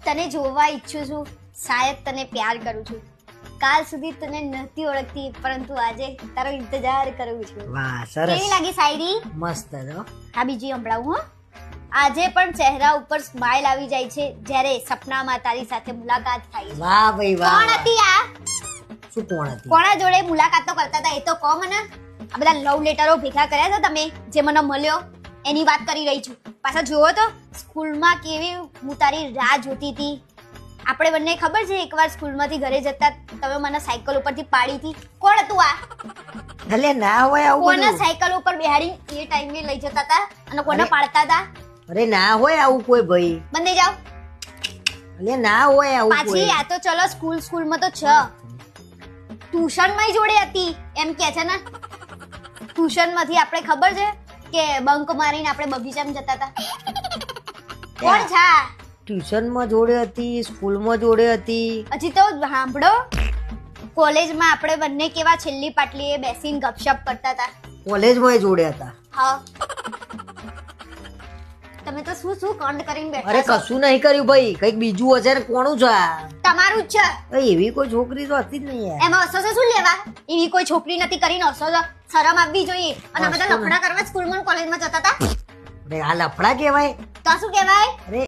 તને જોવા ઈચ્છું છું, શાયદ તને પ્યાર કરું છું. કાલ સુધી તને નથી ઓળખતી, પરંતુ આજે તારો ઇંતજાર કરું છું. વાહ સરસ. કેવી લાગી શાયરી? મસ્ત હો. હા, બીજી સંભળાવું હો. આજે પણ ચહેરા ઉપર સ્માઇલ આવી જાય છે જ્યારે સપનામાં તારી સાથે મુલાકાત થાય છે. વાહ ભાઈ વાહ. કોણ હતી આ? શું કોણ હતી? કોના જોડે મુલાકાતો કરતા હતા એ તો કહો મને. આ બધા લવ લેટરો ભેગા કર્યા હતા તમે, જે મને મળ્યો એની વાત કરી રહી છું. પાછા જુઓ તો સ્કૂલમાં કેવી હું તારી રાહ જોતી હતી. આપણે બંને ખબર છે એકવાર સ્કૂલમાંથી ઘરે જતા તમે મને સાયકલ ઉપરથી પાડી હતી. કોણ હતું આ? ભલે ના હોય આવું કોને બધું. સાયકલ ઉપર બેહાડી એ ટાઈમે લઈ જતા હતા અને કોને પાડતા હતા? અરે ના હોય આવું કોઈ ભાઈ. બંધ જાઓ અલે ના હોય આવું પાછી. કોઈ. આ તો ચલો સ્કૂલમાં તો છ, ટ્યુશનમાં જોડે હતી એમ કે છે ને. ટ્યુશનમાંથી આપણે ખબર છે કે બંક મારીને આપણે બગીચામાં જતા હતા. કોણ છે આ? ટ્યુશનમાં જોડે હતી, સ્કૂલમાં જોડે હતી. હજી તો સાંભળો, કોલેજમાં આપણે બંને કેવા છેલ્લી પાટલીએ બેસીને ગપશપ કરતા હતા. કોલેજમાં જોડે હતા. હા, તમે તો શું શું કાંડ કરીને અરે બેઠા છો. કશું નહીં કર્યું ભાઈ, કઈક બીજું હશે ને. કોનું છે આ? તમારું જ છે. અરે એવી કોઈ છોકરી તો હતી જ નહીં યાર. એમાં હસો છે શું લેવા? એવી કોઈ છોકરી નથી કરીને હસો છો. શરમ આવવી જોઈએ. અને આ બધા હસો ને. લફડા કરવા સ્કૂલમાં કોલેજમાં જતા હતા અરે આ લફડા કહેવાય. તો શું કહેવાય? અરે